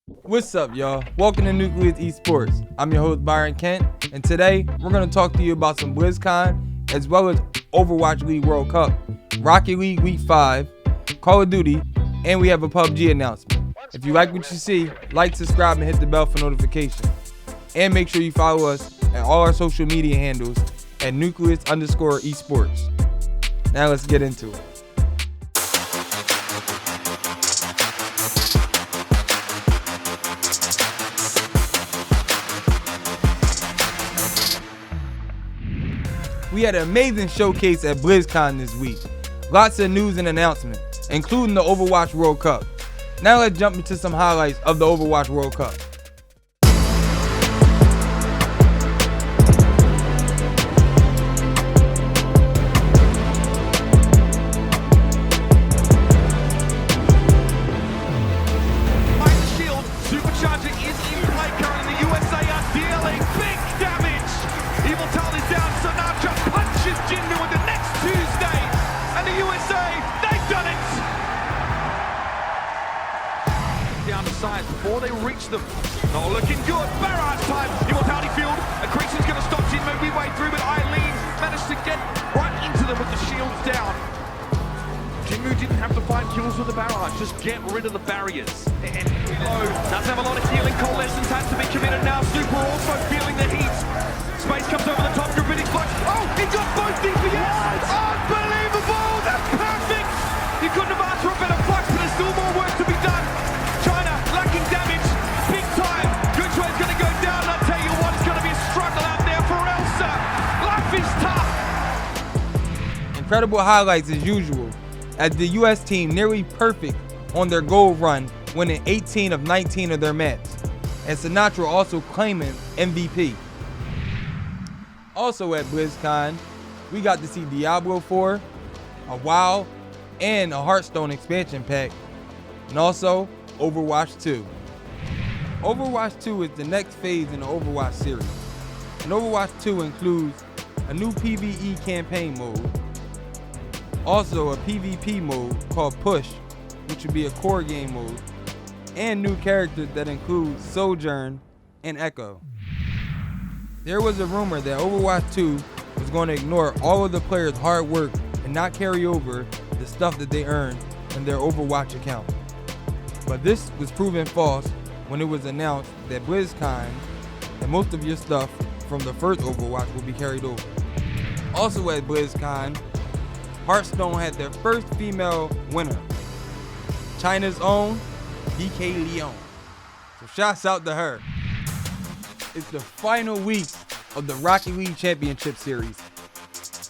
What's up, y'all? Welcome to NUCLEUS ESPORTS. I'm your host, Byron Kent, and today we're going to talk to you about some blizzcon, as well as Overwatch League World Cup, Rocket League Week 5, Call of Duty, and we have a PUBG announcement. If you like what you see, like, subscribe, and hit the bell for notifications. And make sure you follow us at all our social media handles at NUCLEUS_esports. Now let's get into it. We had an amazing showcase at BlizzCon this week. Lots of news and announcements, including the Overwatch World Cup. Now let's jump into some highlights of the Overwatch World Cup. Down the side before they reach them. Not looking good. Barrage time. Immortality field. Accretion's going to stop Jin maybe way through, but Eileen managed to get right into them with the shields down. Jinmu didn't have to find kills with the barrage. Just get rid of the barriers. And doesn't have a lot of healing. Coalescence has to be committed now. Super also feeling the heat. Space comes over the top. Gravitic clutch. Oh, he got both DPS. Unbelievable. That's perfect. You couldn't have asked for a better flux, but there's still more work to be done. China lacking damage, big time. Guchue's going to go down. I tell you what, it's going to be a struggle out there for Elsa. Life is tough. Incredible highlights as usual, as the US team nearly perfect on their goal run, winning 18 of 19 of their maps, and Sinatra also claiming MVP. Also at BlizzCon, we got to see Diablo 4, a WoW, and a Hearthstone expansion pack, and also Overwatch 2. Overwatch 2 is the next phase in the Overwatch series, and Overwatch 2 includes a new PvE campaign mode, also a PvP mode called Push, which would be a core game mode, and new characters that include Sojourn and Echo. There was a rumor that Overwatch 2 was going to ignore all of the players' hard work and not carry over the stuff that they earned in their Overwatch account. But this was proven false when it was announced that BlizzCon and most of your stuff from the first Overwatch will be carried over. Also at BlizzCon, Hearthstone had their first female winner, China's own DK Leon. So shouts out to her. It's the final week of the Rocket League Championship series.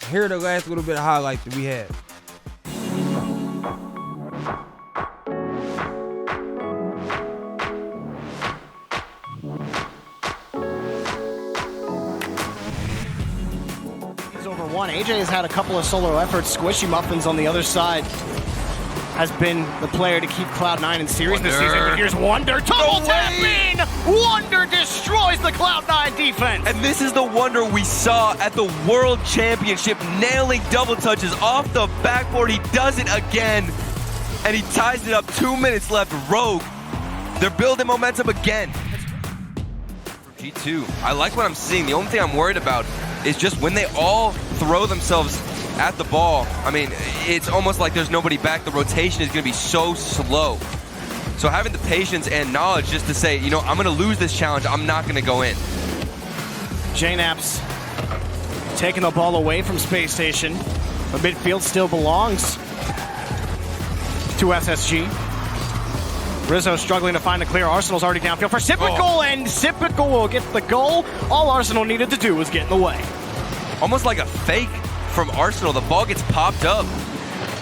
Here are the last little bit of highlights that we had. Over one. AJ has had a couple of solo efforts. Squishy Muffins on the other side has been the player to keep Cloud9 in series this season. But here's Wonder, double tapping! Wonder destroys the Cloud9 defense! And this is the Wonder we saw at the World Championship, nailing double touches off the backboard. He does it again, and he ties it up. 2 minutes left. Rogue, they're building momentum again. For G2, I like what I'm seeing. The only thing I'm worried about is just when they all throw themselves at the ball. I mean, it's almost like there's nobody back. The rotation is going to be so slow. So having the patience and knowledge just to say, you know, I'm going to lose this challenge. I'm not going to go in. JNAP's taking the ball away from Space Station, but midfield still belongs to SSG. Rizzo struggling to find a clear. Arsenal's already downfield for Sipical, and Sipical will get the goal. All Arsenal needed to do was get in the way. Almost like a fake from Arsenal. The ball gets popped up,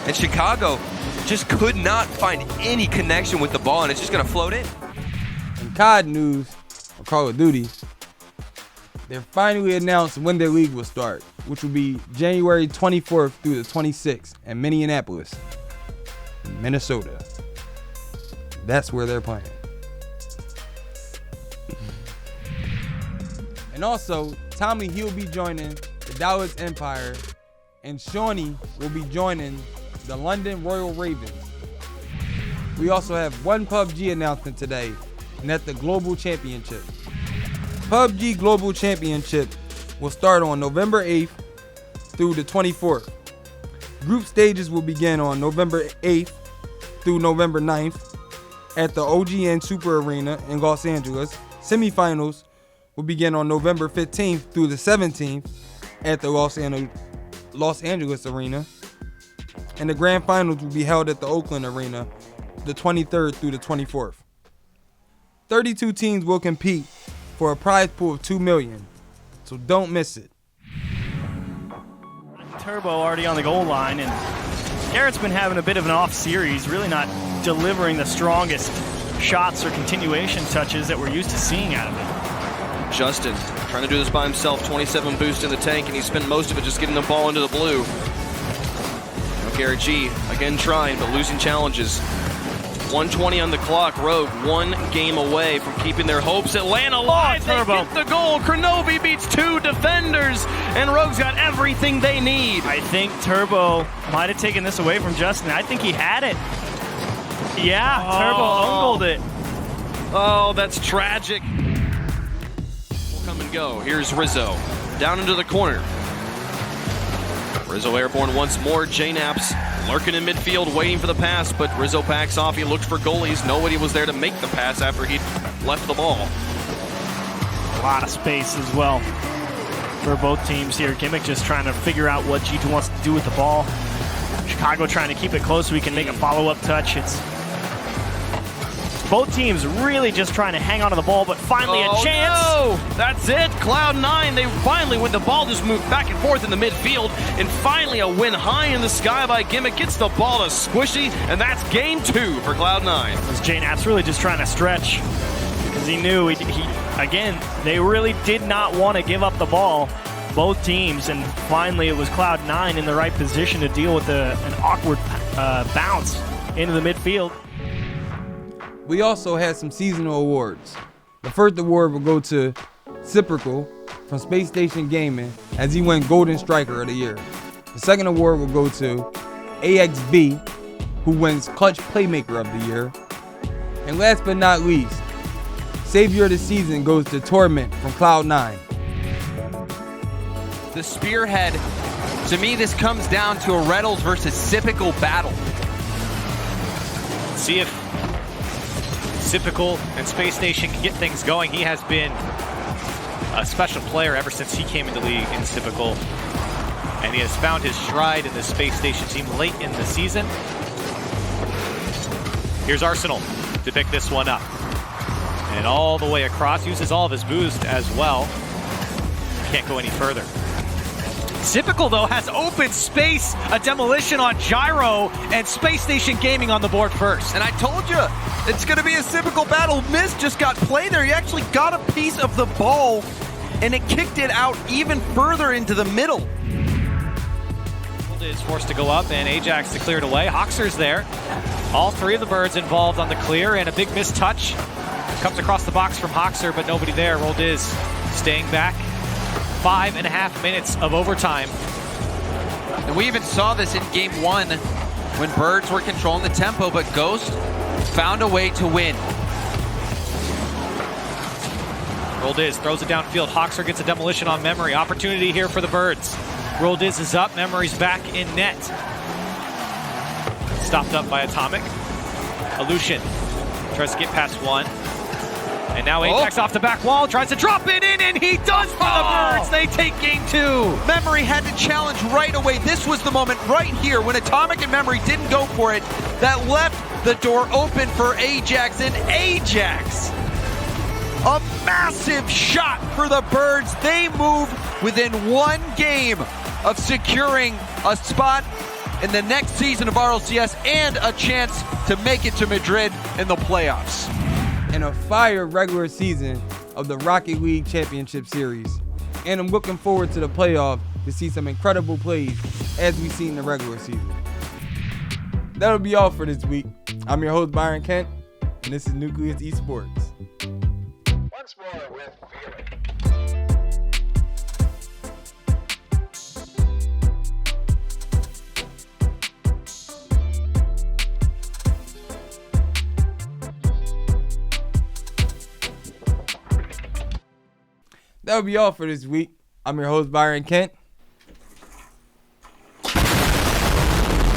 and Chicago just could not find any connection with the ball, and it's just going to float in. In COD news, or Call of Duty, they finally announced when their league will start, which will be January 24th through the 26th in Minneapolis, Minnesota. That's where they're playing. And also, Tommy, he'll be joining the Dallas Empire, and Shawnee will be joining the London Royal Ravens. We also have one PUBG announcement today, and at the Global Championship. PUBG Global Championship will start on November 8th through the 24th. Group stages will begin on November 8th through November 9th at the OGN Super Arena in Los Angeles. Semifinals will begin on November 15th through the 17th at the Los Angeles Arena. And the grand finals will be held at the Oakland Arena the 23rd through the 24th. 32 teams will compete for a prize pool of $2 million, so don't miss it. Turbo already on the goal line, and Garrett's been having a bit of an off series, really not delivering the strongest shots or continuation touches that we're used to seeing out of him. Justin trying to do this by himself, 27 boost in the tank, and he spent most of it just getting the ball into the blue. Now Garrett G again trying, but losing challenges. 1:20 on the clock. Rogue 1 game away from keeping their hopes. Atlanta alive. They get the goal. Kronovi beats 2 defenders, and Rogue's got everything they need. I think Turbo might have taken this away from Justin. I think he had it. Yeah, Turbo ungled it. Oh, that's tragic. We'll come and go. Here's Rizzo down into the corner. Rizzo airborne once more. J-Naps lurking in midfield, waiting for the pass, but Rizzo backs off. He looked for goalies. Nobody was there to make the pass after he left the ball. A lot of space as well for both teams here. Gimmick just trying to figure out what G2 wants to do with the ball. Chicago trying to keep it close so we can make a follow-up touch. It's both teams really just trying to hang on to the ball, but finally a chance. No! That's it. Cloud9, they finally, when the ball just moved back and forth in the midfield, and finally a win high in the sky by Gimmick. Gets the ball to Squishy, and that's game 2 for Cloud9. As J-Naps really just trying to stretch because he knew again, they really did not want to give up the ball, both teams, and finally it was Cloud9 in the right position to deal with an awkward bounce into the midfield. We also had some seasonal awards. The first award will go to Cyprical from Space Station Gaming as he won Golden Striker of the Year. The second award will go to AXB, who wins Clutch Playmaker of the Year. And last but not least, Savior of the Season goes to Torment from Cloud9. The Spearhead, to me, this comes down to a Reynolds versus Cyprical battle. See if Cyprical and Space Station can get things going. He has been a special player ever since he came into the league in Cyprical, and he has found his stride in the Space Station team late in the season. Here's Arsenal to pick this one up, and all the way across, uses all of his boost as well. Can't go any further. Cyprical, though, has open space, a demolition on Gyro, and Space Station Gaming on the board first. And I told you, it's going to be a Cyprical battle. Mist just got played there. He actually got a piece of the ball, and it kicked it out even further into the middle. Is forced to go up, and Ajax to clear it away. Hoxer's there. All 3 of the birds involved on the clear, and a big missed touch. Comes across the box from Hoxer, but nobody there. Roldiz staying back. 5.5 minutes of overtime. And we even saw this in game 1 when Birds were controlling the tempo, but Ghost found a way to win. Roldiz throws it downfield. Hoxer gets a demolition on Memory. Opportunity here for the Birds. Roldiz is up. Memory's back in net. Stopped up by Atomic. Illusion tries to get past one. And now Ajax off the back wall, tries to drop it in, and he does for the Birds. They take game 2. Memory had to challenge right away. This was the moment right here when Atomic and Memory didn't go for it that left the door open for Ajax, and Ajax, a massive shot for the Birds. They move within 1 game of securing a spot in the next season of RLCS and a chance to make it to Madrid in the playoffs. And a fire regular season of the Rocket League Championship Series. And I'm looking forward to the playoff to see some incredible plays as we see in the regular season. That'll be all for this week. I'm your host, Byron Kent, and this is NUCLEUS Esports. Once more with feeling. that'll be all for this week. I'm your host, Byron Kent.